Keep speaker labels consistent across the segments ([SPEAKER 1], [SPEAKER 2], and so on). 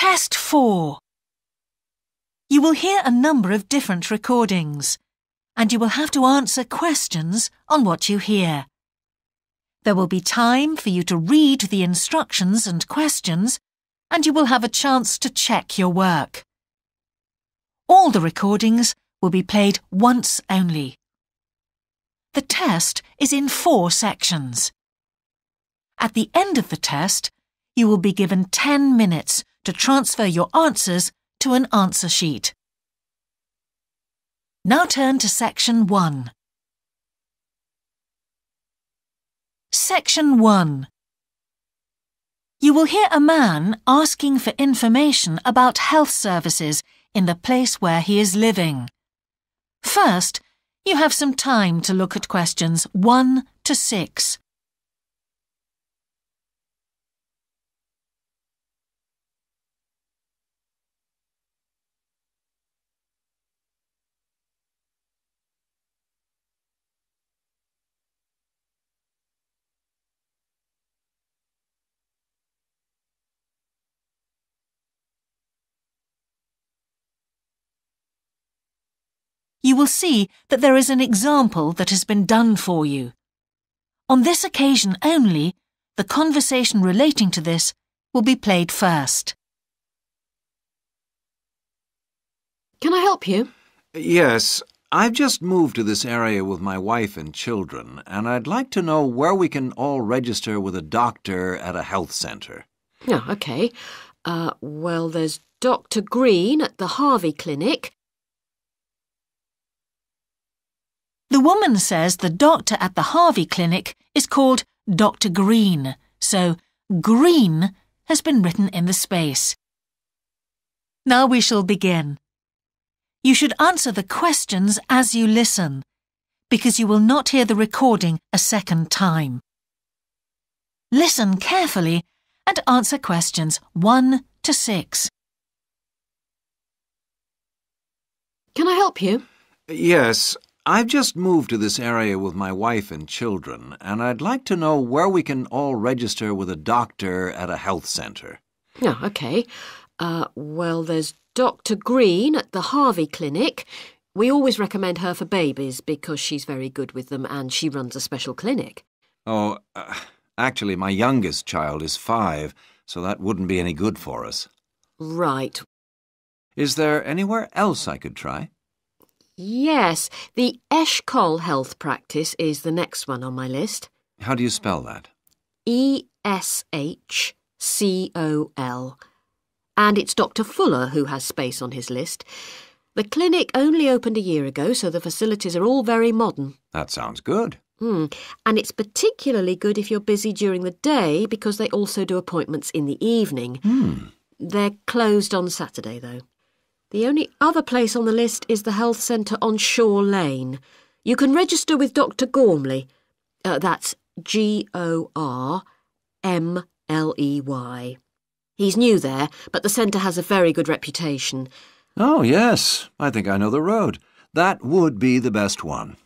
[SPEAKER 1] Test 4. You will hear a number of different recordings, and you will have to answer questions on what you hear. There will be time for you to read the instructions and questions, and you will have a chance to check your work. All the recordings will be played once only. The test is in 4 sections. At the end of the test, you will be given 10 minutes to transfer your answers to an answer sheet. Now turn to Section 1. Section 1. You will hear a man asking for information about health services in the place where he is living. First, you have some time to look at questions 1 to 6. You will see that there is an example that has been done for you. On this occasion only, the conversation relating to this will be played first.
[SPEAKER 2] Can I help you?
[SPEAKER 3] Yes, I've just moved to this area with my wife and children, and I'd like to know where we can all register with a doctor at a health centre.
[SPEAKER 2] Oh, OK. Well, there's Dr. Green at the Harvey Clinic.
[SPEAKER 1] The woman says the doctor at the Harvey Clinic is called Dr. Green, so Green has been written in the space. Now we shall begin. You should answer the questions as you listen, because you will not hear the recording a second time. Listen carefully and answer questions 1 to 6.
[SPEAKER 2] Can I help you?
[SPEAKER 3] Yes, I've just moved to this area with my wife and children, and I'd like to know where we can all register with a doctor at a health centre.
[SPEAKER 2] Oh, OK. Well, there's Dr. Green at the Harvey Clinic. We always recommend her for babies because she's very good with them and she runs a special clinic.
[SPEAKER 3] Oh, actually, my youngest child is 5, so that wouldn't be any good for us.
[SPEAKER 2] Right.
[SPEAKER 3] Is there anywhere else I could try?
[SPEAKER 2] Yes, the Eshcol Health Practice is the next one on my list.
[SPEAKER 3] How do you spell that?
[SPEAKER 2] Eshcol. And it's Dr. Fuller who has space on his list. The clinic only opened a year ago, so the facilities are all very modern.
[SPEAKER 3] That sounds good.
[SPEAKER 2] And it's particularly good if you're busy during the day because they also do appointments in the evening. They're closed on Saturday, though. The only other place on the list is the health centre on Shore Lane. You can register with Dr. Gormley. That's Gormley. He's new there, but the centre has a very good reputation.
[SPEAKER 3] Oh, yes. I think I know the road. That would be the best one.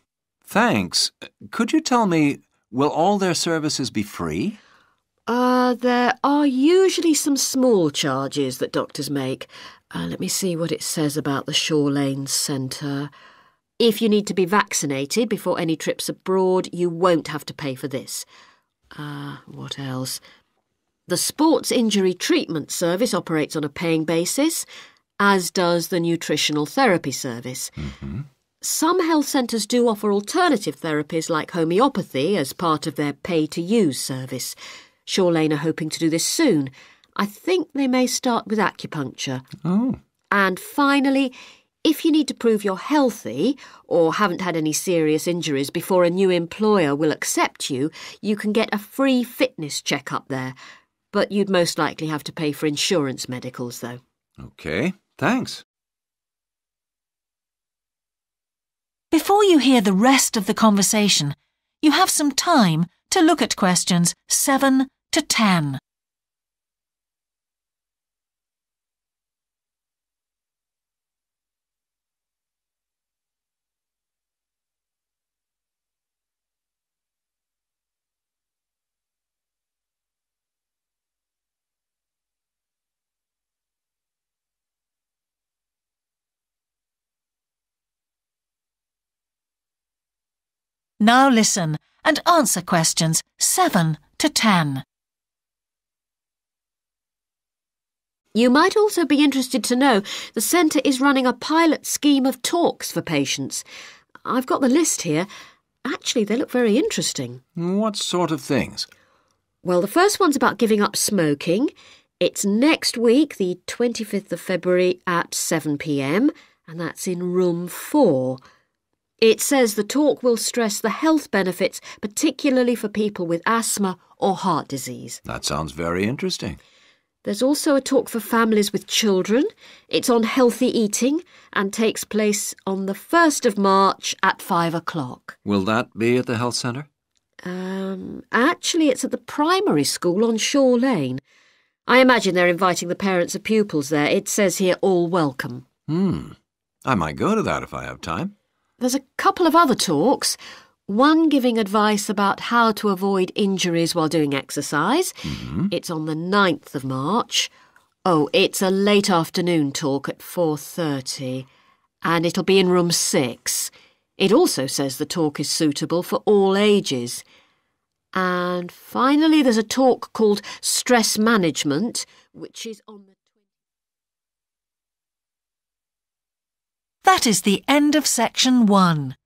[SPEAKER 3] Thanks. Could you tell me, will all their services be free?
[SPEAKER 2] There are usually some small charges that doctors make. Let me see what it says about the Shore Lane Centre. If you need to be vaccinated before any trips abroad, you won't have to pay for this. What else? The Sports Injury Treatment Service operates on a paying basis, as does the Nutritional Therapy Service. Some health centres do offer alternative therapies like homeopathy as part of their pay-to-use service. Shore Lane are hoping to do this soon. I think they may start with acupuncture.
[SPEAKER 3] Oh.
[SPEAKER 2] And finally, if you need to prove you're healthy or haven't had any serious injuries before a new employer will accept you, you can get a free fitness check-up there. But you'd most likely have to pay for insurance medicals, though.
[SPEAKER 3] OK, thanks.
[SPEAKER 1] Before you hear the rest of the conversation, you have some time to look at questions 7 to 10. Now listen and answer questions 7 to 10.
[SPEAKER 2] You might also be interested to know the centre is running a pilot scheme of talks for patients. I've got the list here. Actually, they look very interesting.
[SPEAKER 3] What sort of things?
[SPEAKER 2] Well, the first one's about giving up smoking. It's next week, the 25th of February at 7 p.m, and that's in room 4. It says the talk will stress the health benefits, particularly for people with asthma or heart disease.
[SPEAKER 3] That sounds very interesting.
[SPEAKER 2] There's also a talk for families with children. It's on healthy eating and takes place on the 1st of March at 5 o'clock.
[SPEAKER 3] Will that be at the health centre?
[SPEAKER 2] Actually, it's at the primary school on Shore Lane. I imagine they're inviting the parents of pupils there. It says here, all welcome.
[SPEAKER 3] I might go to that if I have time.
[SPEAKER 2] There's a couple of other talks. One giving advice about how to avoid injuries while doing exercise. It's on the 9th of March. Oh, it's a late afternoon talk at 4:30, and it'll be in room 6. It also says the talk is suitable for all ages. And finally, there's a talk called Stress Management, which is on the...
[SPEAKER 1] That is the end of section 1.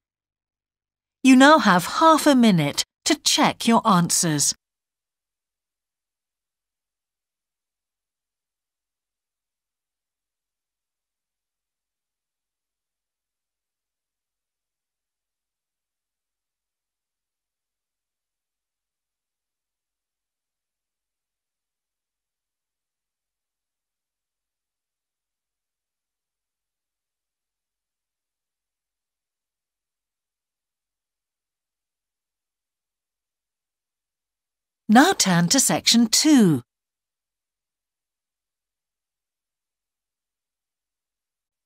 [SPEAKER 1] You now have half a minute to check your answers. Now turn to section 2.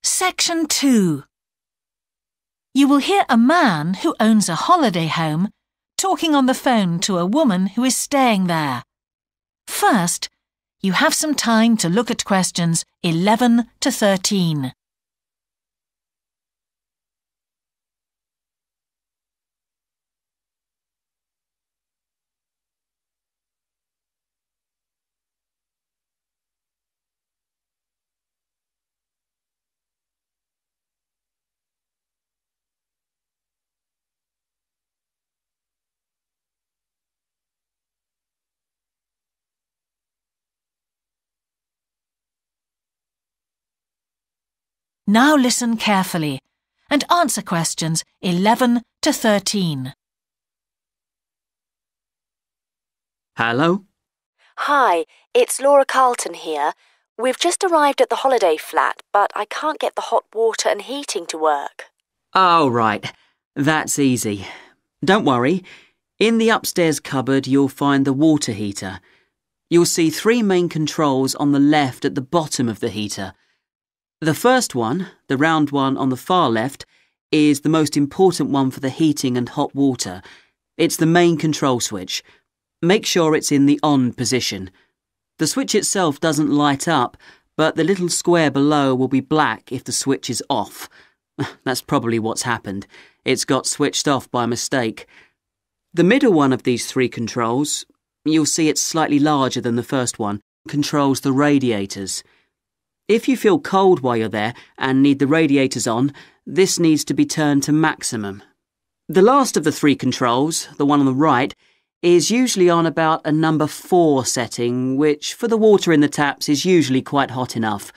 [SPEAKER 1] Section 2. You will hear a man who owns a holiday home talking on the phone to a woman who is staying there. First, you have some time to look at questions 11 to 13. Now listen carefully and answer questions 11 to 13.
[SPEAKER 4] Hello?
[SPEAKER 5] Hi, it's Laura Carlton here. We've just arrived at the holiday flat, but I can't get the hot water and heating to work.
[SPEAKER 4] Oh, right. That's easy. Don't worry. In the upstairs cupboard, you'll find the water heater. You'll see 3 main controls on the left at the bottom of the heater. The first one, the round one on the far left, is the most important one for the heating and hot water. It's the main control switch. Make sure it's in the on position. The switch itself doesn't light up, but the little square below will be black if the switch is off. That's probably what's happened. It's got switched off by mistake. The middle one of these 3 controls, you'll see it's slightly larger than the first one, controls the radiators. If you feel cold while you're there and need the radiators on, this needs to be turned to maximum. The last of the 3 controls, the one on the right, is usually on about a number 4 setting, which for the water in the taps is usually quite hot enough.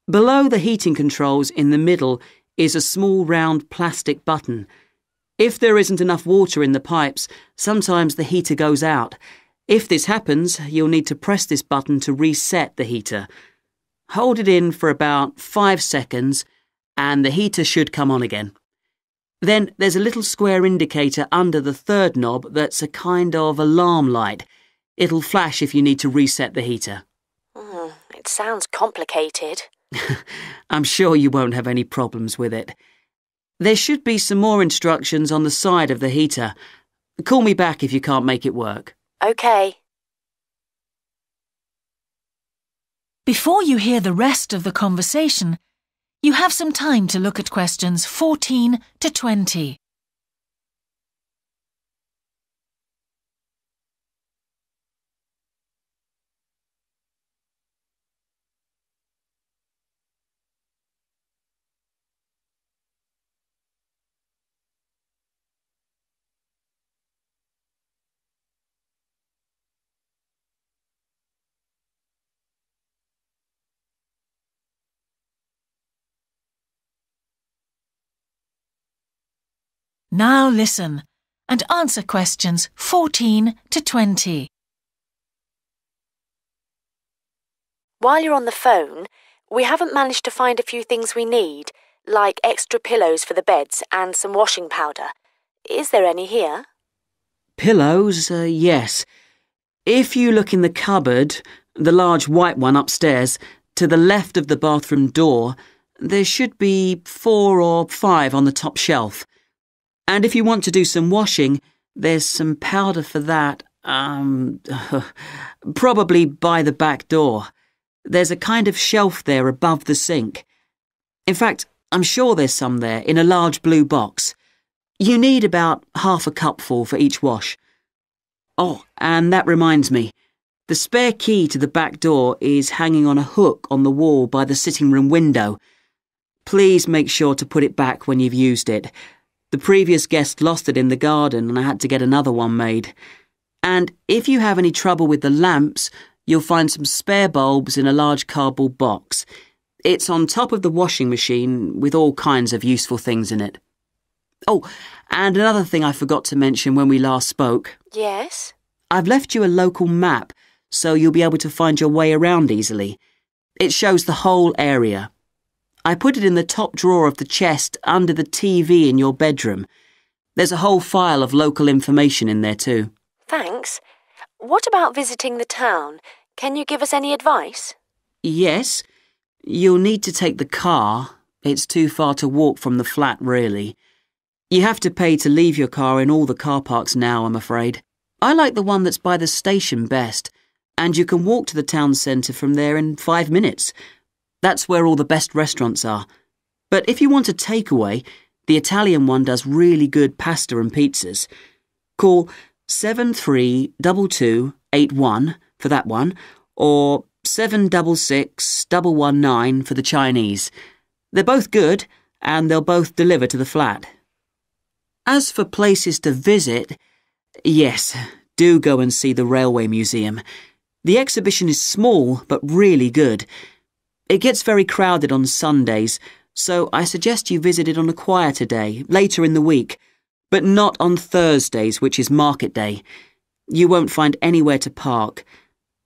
[SPEAKER 4] Below the heating controls in the middle is a small round plastic button. If there isn't enough water in the pipes, sometimes the heater goes out. If this happens, you'll need to press this button to reset the heater. Hold it in for about 5 seconds and the heater should come on again. Then there's a little square indicator under the 3rd knob that's a kind of alarm light. It'll flash if you need to reset the heater.
[SPEAKER 5] It sounds complicated.
[SPEAKER 4] I'm sure you won't have any problems with it. There should be some more instructions on the side of the heater. Call me back if you can't make it work.
[SPEAKER 5] OK.
[SPEAKER 1] Before you hear the rest of the conversation, you have some time to look at questions 14 to 20. Now listen and answer questions 14 to 20.
[SPEAKER 5] While you're on the phone, we haven't managed to find a few things we need, like extra pillows for the beds and some washing powder. Is there any here?
[SPEAKER 4] Pillows, yes. If you look in the cupboard, the large white one upstairs, to the left of the bathroom door, there should be 4 or 5 on the top shelf. And if you want to do some washing, there's some powder for that, probably by the back door. There's a kind of shelf there above the sink. In fact, I'm sure there's some there in a large blue box. You need about half a cupful for each wash. Oh, and that reminds me. The spare key to the back door is hanging on a hook on the wall by the sitting room window. Please make sure to put it back when you've used it. The previous guest lost it in the garden and I had to get another one made. And if you have any trouble with the lamps, you'll find some spare bulbs in a large cardboard box. It's on top of the washing machine with all kinds of useful things in it. Oh, and another thing I forgot to mention when we last spoke.
[SPEAKER 5] Yes?
[SPEAKER 4] I've left you a local map so you'll be able to find your way around easily. It shows the whole area. I put it in the top drawer of the chest under the TV in your bedroom. There's a whole file of local information in there too.
[SPEAKER 5] Thanks. What about visiting the town? Can you give us any advice?
[SPEAKER 4] Yes. You'll need to take the car. It's too far to walk from the flat, really. You have to pay to leave your car in all the car parks now, I'm afraid. I like the one that's by the station best, and you can walk to the town centre from there in 5 minutes. That's where all the best restaurants are. But if you want a takeaway, the Italian one does really good pasta and pizzas. Call 732281 for that one, or 766119 for the Chinese. They're both good, and they'll both deliver to the flat. As for places to visit, yes, do go and see the Railway Museum. The exhibition is small, but really good. It gets very crowded on Sundays, so I suggest you visit it on a quieter day, later in the week, but not on Thursdays, which is market day. You won't find anywhere to park,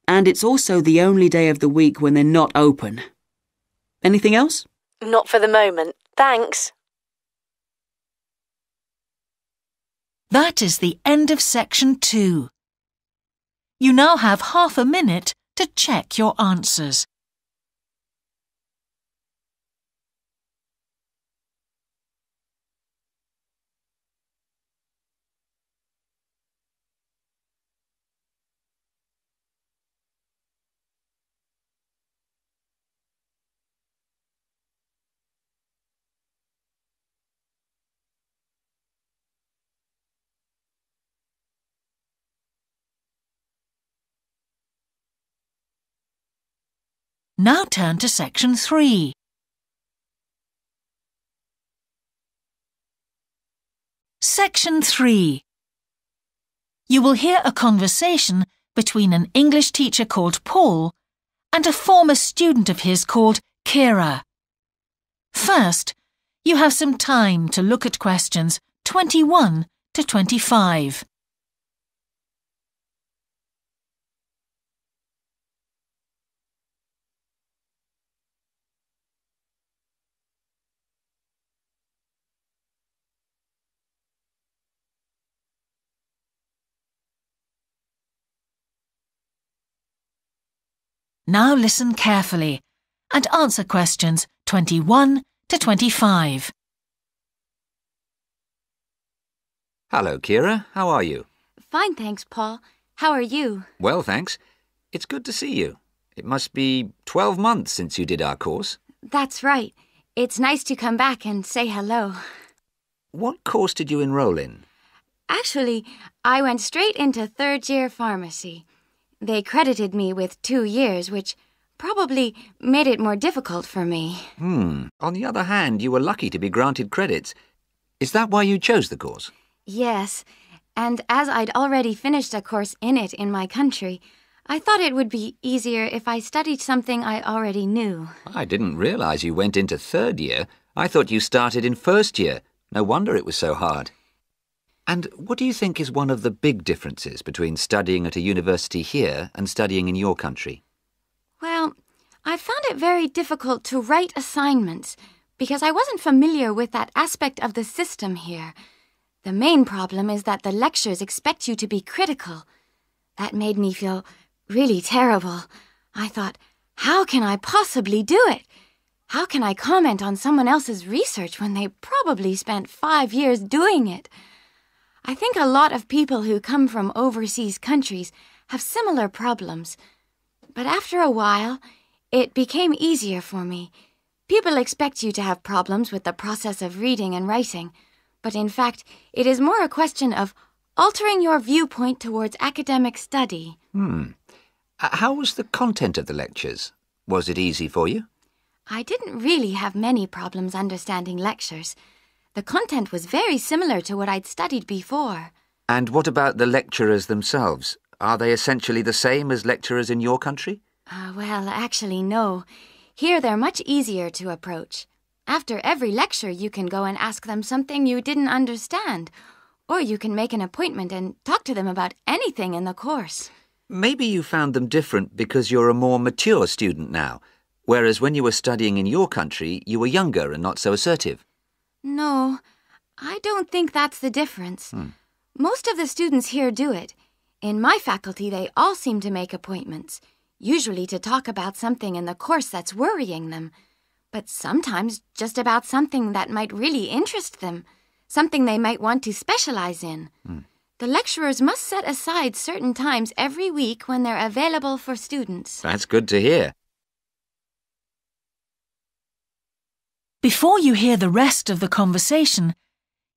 [SPEAKER 4] and it's also the only day of the week when they're not open. Anything else?
[SPEAKER 5] Not for the moment. Thanks.
[SPEAKER 1] That is the end of section 2. You now have half a minute to check your answers. Now turn to section 3. Section 3. You will hear a conversation between an English teacher called Paul and a former student of his called Kira. First, you have some time to look at questions 21 to 25. Now listen carefully and answer questions 21 to 25.
[SPEAKER 6] Hello, Kira. How are you?
[SPEAKER 7] Fine, thanks, Paul. How are you?
[SPEAKER 6] Well, thanks. It's good to see you. It must be 12 months since you did our course.
[SPEAKER 7] That's right. It's nice to come back and say hello.
[SPEAKER 6] What course did you enroll in?
[SPEAKER 7] Actually, I went straight into third-year pharmacy. They credited me with 2 years, which probably made it more difficult for me.
[SPEAKER 6] On the other hand, you were lucky to be granted credits. Is that why you chose the course?
[SPEAKER 7] Yes, and as I'd already finished a course in it in my country, I thought it would be easier if I studied something I already knew.
[SPEAKER 6] I didn't realize you went into third year. I thought you started in first year. No wonder it was so hard. And what do you think is one of the big differences between studying at a university here and studying in your country?
[SPEAKER 7] Well, I found it very difficult to write assignments because I wasn't familiar with that aspect of the system here. The main problem is that the lectures expect you to be critical. That made me feel really terrible. I thought, how can I possibly do it? How can I comment on someone else's research when they probably spent 5 years doing it? I think a lot of people who come from overseas countries have similar problems. But after a while, it became easier for me. People expect you to have problems with the process of reading and writing, but in fact, it is more a question of altering your viewpoint towards academic study.
[SPEAKER 6] How was the content of the lectures? Was it easy for you?
[SPEAKER 7] I didn't really have many problems understanding lectures. The content was very similar to what I'd studied before.
[SPEAKER 6] And what about the lecturers themselves? Are they essentially the same as lecturers in your country?
[SPEAKER 7] Well, actually, no. Here they're much easier to approach. After every lecture, you can go and ask them something you didn't understand, or you can make an appointment and talk to them about anything in the course.
[SPEAKER 6] Maybe you found them different because you're a more mature student now, whereas when you were studying in your country, you were younger and not so assertive.
[SPEAKER 7] No, I don't think that's the difference. Most of the students here do it. In my faculty, they all seem to make appointments, usually to talk about something in the course that's worrying them, but sometimes just about something that might really interest them, something they might want to specialize in. The lecturers must set aside certain times every week when they're available for students.
[SPEAKER 6] That's good to hear.
[SPEAKER 1] Before you hear the rest of the conversation,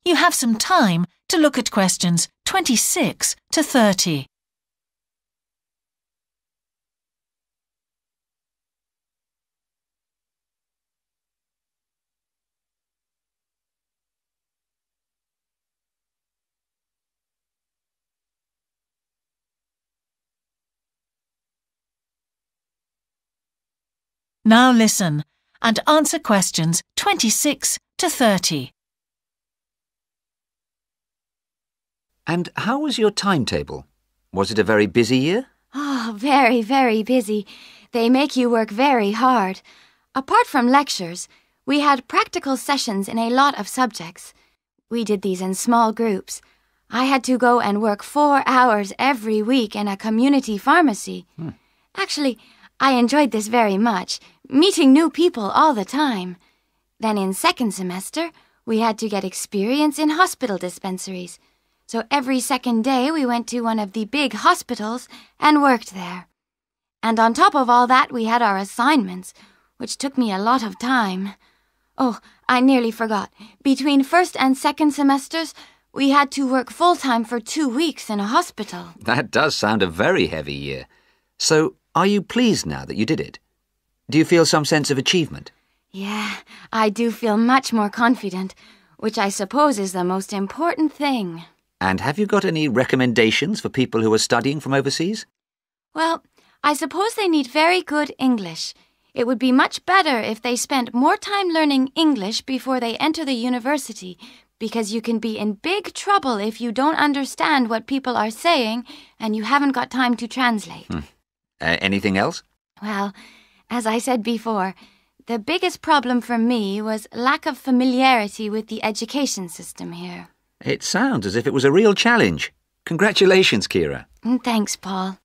[SPEAKER 1] you have some time to look at questions 26 to 30. Now listen and answer questions 26 to 30.
[SPEAKER 6] And how was your timetable? Was it a very busy year?
[SPEAKER 7] Oh, very, very busy. They make you work very hard. Apart from lectures, we had practical sessions in a lot of subjects. We did these in small groups. I had to go and work 4 hours every week in a community pharmacy. Actually, I enjoyed this very much, meeting new people all the time. Then in second semester, we had to get experience in hospital dispensaries. So every second day we went to one of the big hospitals and worked there. And on top of all that, we had our assignments, which took me a lot of time. Oh, I nearly forgot. Between first and second semesters, we had to work full-time for 2 weeks in a hospital.
[SPEAKER 6] That does sound a very heavy year. So, are you pleased now that you did it? Do you feel some sense of achievement?
[SPEAKER 7] Yeah, I do feel much more confident, which I suppose is the most important thing.
[SPEAKER 6] And have you got any recommendations for people who are studying from overseas?
[SPEAKER 7] Well, I suppose they need very good English. It would be much better if they spent more time learning English before they enter the university, because you can be in big trouble if you don't understand what people are saying and you haven't got time to translate.
[SPEAKER 6] Anything else?
[SPEAKER 7] Well, as I said before, the biggest problem for me was lack of familiarity with the education system here.
[SPEAKER 6] It sounds as if it was a real challenge. Congratulations, Kira.
[SPEAKER 7] Thanks, Paul.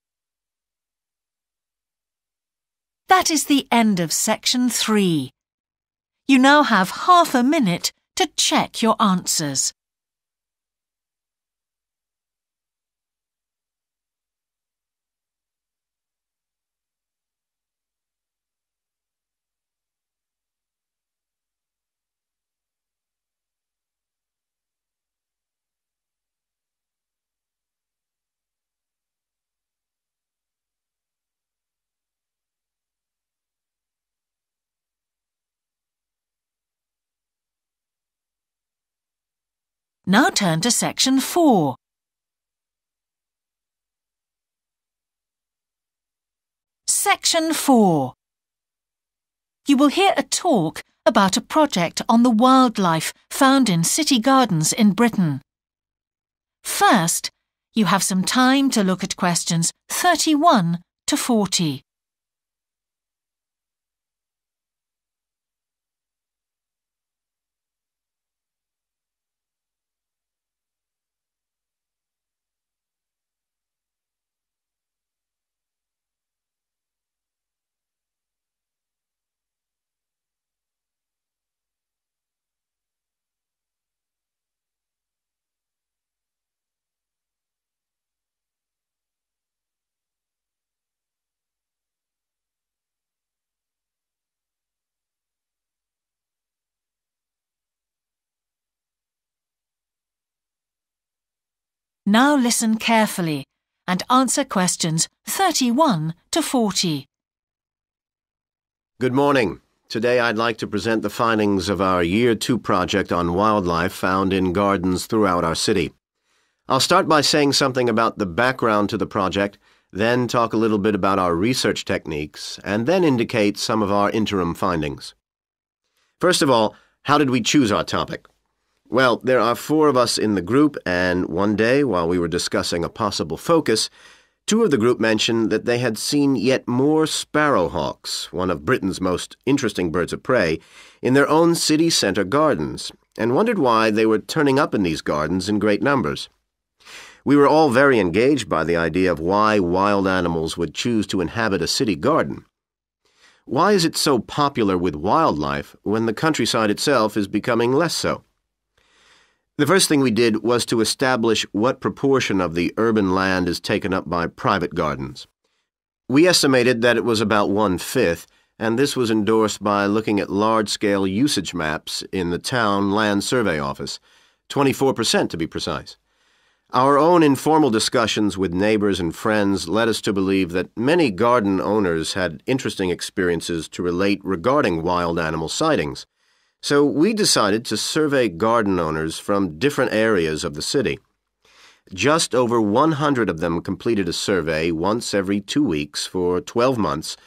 [SPEAKER 1] That is the end of section 3. You now have half a minute to check your answers. Now turn to section 4. Section 4. You will hear a talk about a project on the wildlife found in city gardens in Britain. First, you have some time to look at questions 31 to 40. Now listen carefully and answer questions 31 to 40.
[SPEAKER 8] Good morning. Today I'd like to present the findings of our Year 2 project on wildlife found in gardens throughout our city. I'll start by saying something about the background to the project, then talk a little bit about our research techniques, and then indicate some of our interim findings. First of all, how did we choose our topic? Well, there are 4 of us in the group, and one day, while we were discussing a possible focus, 2 of the group mentioned that they had seen yet more sparrowhawks, one of Britain's most interesting birds of prey, in their own city centre gardens, and wondered why they were turning up in these gardens in great numbers. We were all very engaged by the idea of why wild animals would choose to inhabit a city garden. Why is it so popular with wildlife when the countryside itself is becoming less so? The first thing we did was to establish what proportion of the urban land is taken up by private gardens. We estimated that it was about 1/5, and this was endorsed by looking at large-scale usage maps in the town land survey office, 24% to be precise. Our own informal discussions with neighbors and friends led us to believe that many garden owners had interesting experiences to relate regarding wild animal sightings. So we decided to survey garden owners from different areas of the city. Just over 100 of them completed a survey once every 2 weeks for 12 months,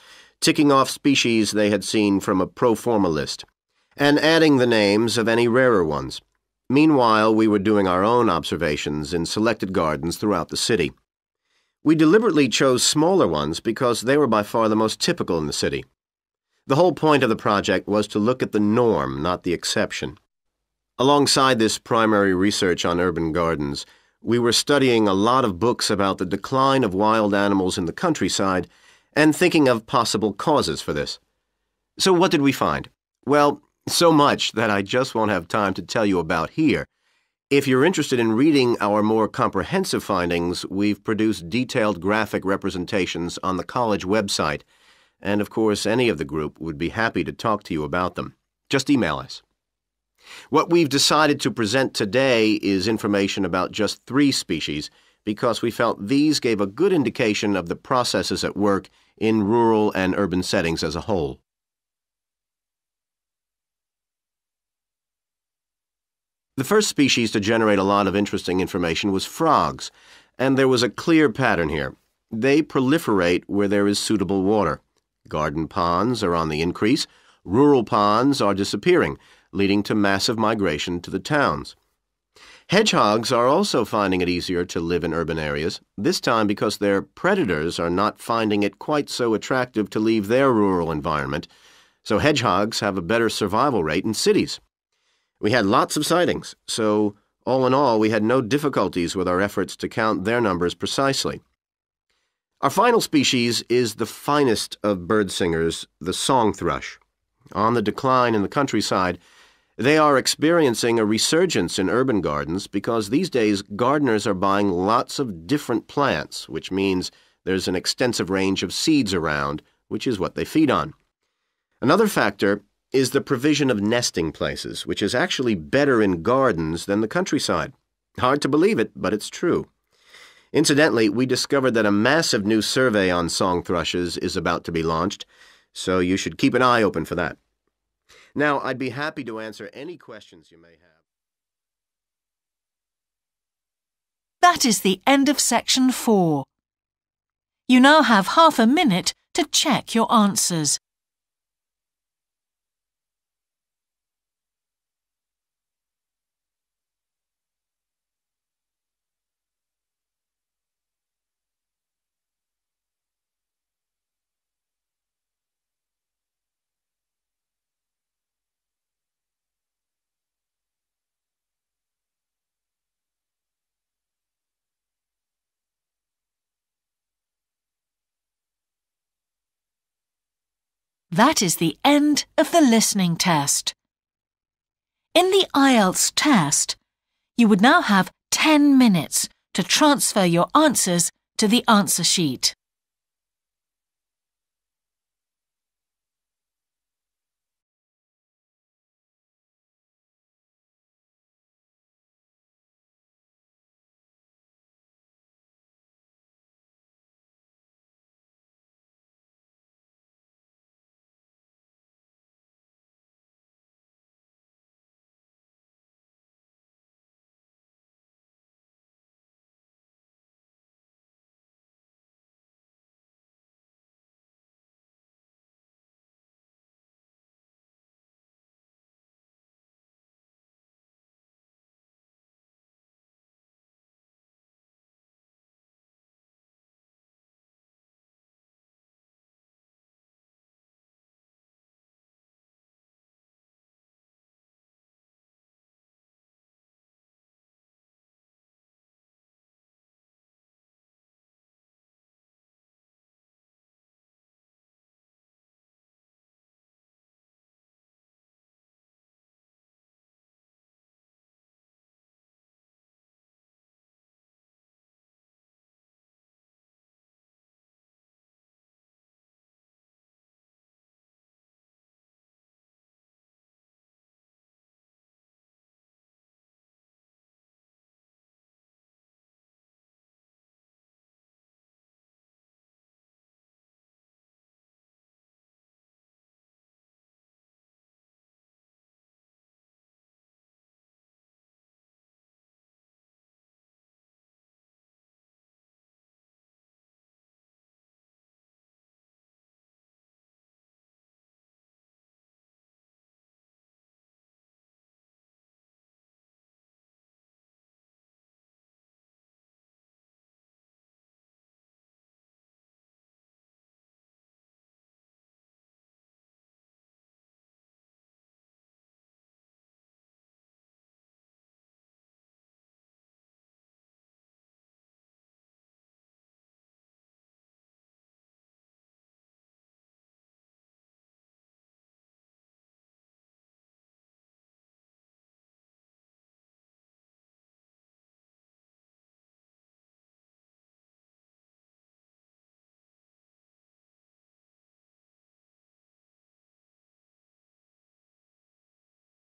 [SPEAKER 8] ticking off species they had seen from a pro forma list, and adding the names of any rarer ones. Meanwhile, we were doing our own observations in selected gardens throughout the city. We deliberately chose smaller ones because they were by far the most typical in the city. The whole point of the project was to look at the norm, not the exception. Alongside this primary research on urban gardens, we were studying a lot of books about the decline of wild animals in the countryside and thinking of possible causes for this. So what did we find? Well, so much that I just won't have time to tell you about here. If you're interested in reading our more comprehensive findings, we've produced detailed graphic representations on the college website, and of course any of the group would be happy to talk to you about them. Just email us. What we've decided to present today is information about just 3 species because we felt these gave a good indication of the processes at work in rural and urban settings as a whole. The first species to generate a lot of interesting information was frogs, and there was a clear pattern here. They proliferate where there is suitable water. Garden ponds are on the increase, rural ponds are disappearing, leading to massive migration to the towns. Hedgehogs are also finding it easier to live in urban areas, this time because their predators are not finding it quite so attractive to leave their rural environment, so hedgehogs have a better survival rate in cities. We had lots of sightings, so all in all we had no difficulties with our efforts to count their numbers precisely. Our final species is the finest of bird singers, the song thrush. On the decline in the countryside, they are experiencing a resurgence in urban gardens because these days gardeners are buying lots of different plants, which means there's an extensive range of seeds around, which is what they feed on. Another factor is the provision of nesting places, which is actually better in gardens than the countryside. Hard to believe it, but it's true. Incidentally, we discovered that a massive new survey on song thrushes is about to be launched, so you should keep an eye open for that. Now, I'd be happy to answer any questions you may have.
[SPEAKER 1] That is the end of section 4. You now have half a minute to check your answers. That is the end of the listening test. In the IELTS test, you would now have 10 minutes to transfer your answers to the answer sheet.